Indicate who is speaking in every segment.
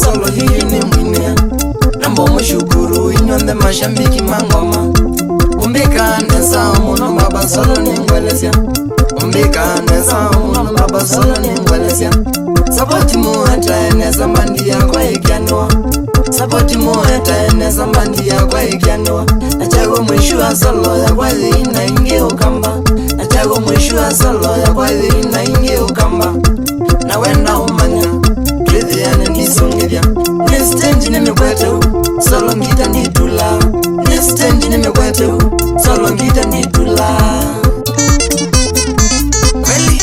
Speaker 1: Solo hii ni mwine Nambo mshukuru inyonde mashambiki mangoma Umbika nesa muno baba solo ni mwelesya Umbika nesa muno baba solo ni mwelesya Sapoti muheta enesa mbandia kwa ikianua Sapoti muheta enesa mbandia kwa ikianua Nachago mwishua solo ya kwa ina ingi ukamba Nachago mwishua solo ya kwa ina ingi ukamba Na wenda umanya Krithiane nisongevya Nestenji nimekwetu Solo ngita nitula Nestenji nimekwetu Solo ngita nitula Kweli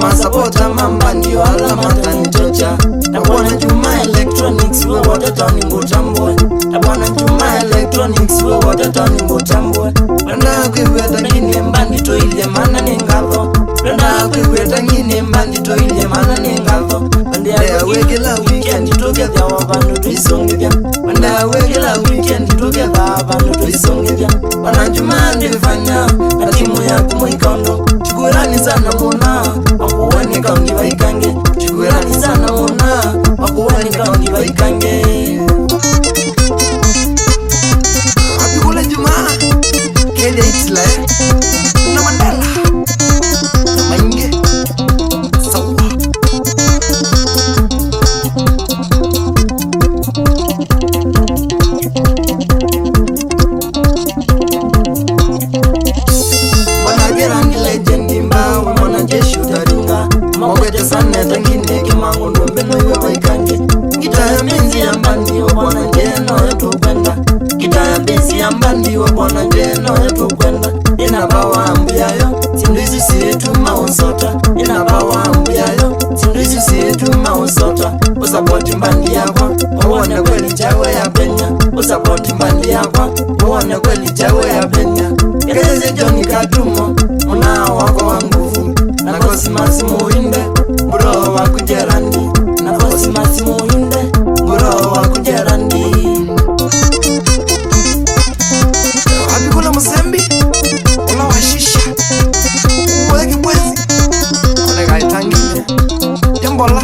Speaker 1: Masapota mamba ndiyo alamata nitocha Na bwana Juma Electronics we wote tani ngutambwe Na bwana Juma Electronics we wote tani ngutambwe Wenda kuiweta ngine mbandi toilye mana ningatho Wenda kuiweta ngine mbandi toilye mana ningatho Wenda wegela weekend together wabandu tuisongevya Wenda wegela weekend together wabandu tuisongevya Bwana Juma ndifanya na timu ya kumwikondo Shukurani sana muna Wakuwani kaungi waikange Shukurani sana muna Wakuwani kaungi waikange Wapikula Juma Kede itila Na Mandela Na Mainge Sawa Wanagera ni legendi mba Wana jeshu taringa Mwagete sana tangine Kimangu ndombe no iwe waikange Kita ya benzi ya mbandi Wabwana njeno yetu kwenda Kita ya benzi ya mbandi Wabwana njeno yetu kwenda Inabawa ambu yayo Sindu isu siyetu mausota Inabawa ambu yayo Sindu isu siyetu mausota Usapoti mbandi yakwa Uwane kweli jawe ya penya Usapoti mbandi yakwa Uwane kweli jawe ya penya Keleze joni katumo Una wako wa nguvu Nakosi masi muinde Buro wa kujerandi Nakosi masi muinde Buro wa kujerandi Wapikula musembi Ula washisha Uweki bwezi Olega itangine Jambola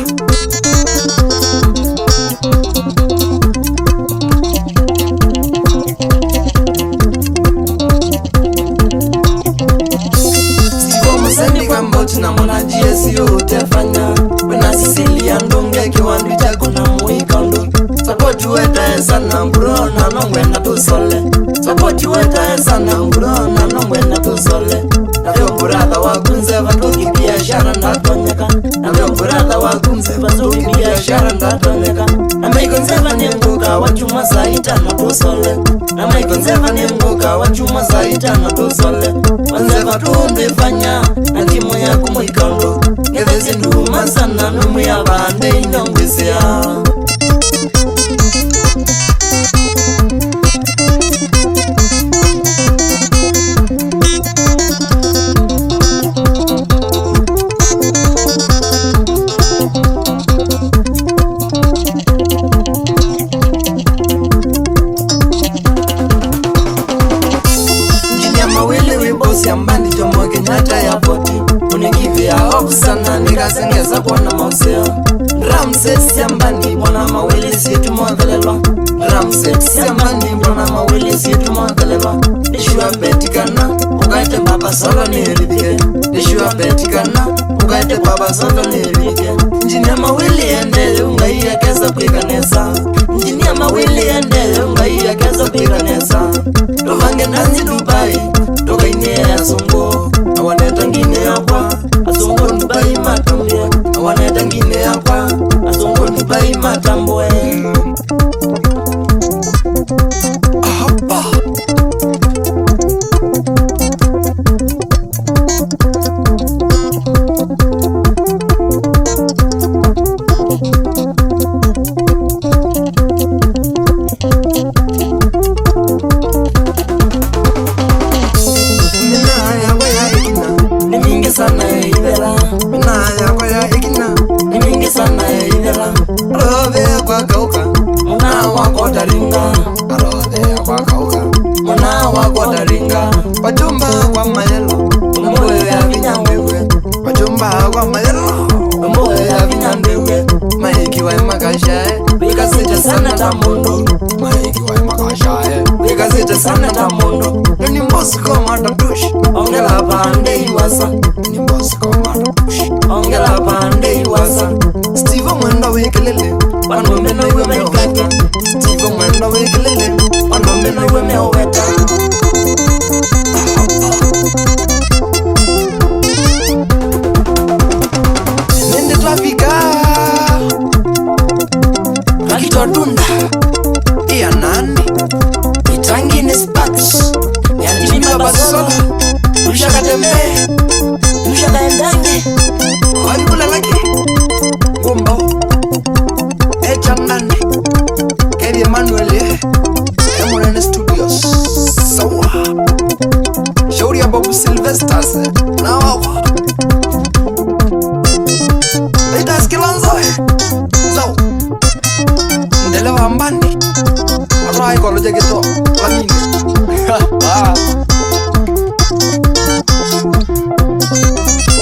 Speaker 1: Na mwana jiesi utefanya Wena Sicilia ndonge kiwandu chako na muikondo Sapoti weta sana mburo na nongwena tusole Sapoti weta sana mburo na nongwena tusole Na vyo mburatha wakunze vatuki biashara ndatonyeka Na vyo mburatha wakunze vatuki biashara ndatonyeka Na maikonzeva ni mbuka wachuma saita na tusole Na maikonzeva ni mbuka wachuma saita na tusole Wanzeva tuundifanya na timu ya kumwikondo Ngevezi nduma sana numu ya bande inongwizia Mbandi Jomo Kenyatta ya poti Unikivia hope sana nikasengeza kwa na mauseo Ramses ya mbandi Bwana mawili situ mwadhalelwa Ramses ya mbandi Bwana mawili situ mwadhalelwa Nishua betikana Ukaite baba solo niridhike Nishua betikana Ukaite baba solo niridhike Njini ya mawili endele Ungai ya keza kuikanesa Njini ya mawili endele Ungai ya keza Mombasa Tuvange nanzi Dubai Toka ine asongo Awaneta ngine yakwa Asongo Dubai matambwe Awaneta ngine yakwa Asongo Dubai matambwe Wajumba wa mayelo Mboe ya vinyambewe Wajumba wa mayelo Mboe ya vinyambewe Maiki wa makashae Wika sita sana tamondo Maiki wa makashae Wika sita sana tamondo Nini mbosi koma tapush Ongela pande iwasa Nini mbosi koma tapush Ongela pande iwasa Steve mwenda wekelele Wanombe na iwe meukata Steve mwenda wekelele Wanombe na iwe meoweta Nende trafika Rakito dunda Iya nani Itangi ni sparks Yantini mabasola Ushaka tembe Ushaka endange Warikula laki Gumbo Echa nani Kevi Emanuele Emurene Studios Sawa Shauri ya Babu Sylvesters Na wawa Leitas Kilonzoe Zau Ndelewa mbandi Arai kwa loja geto Lamini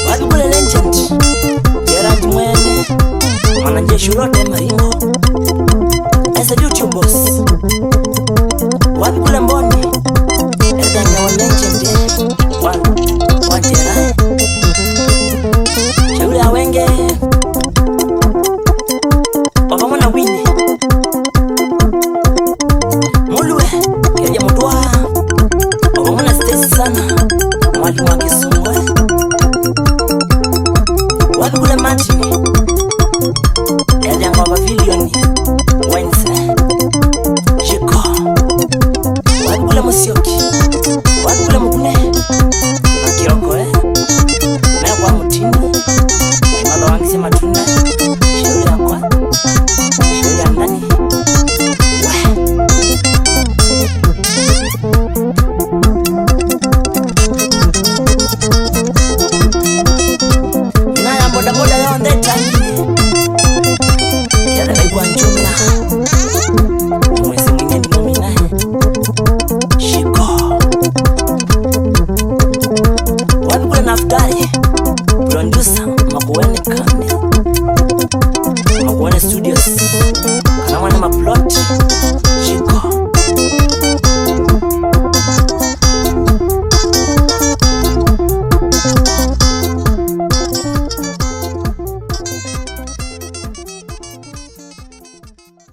Speaker 1: Wadubule legend Gerard Mwene Manajeshi Rote Maringo As a YouTube boss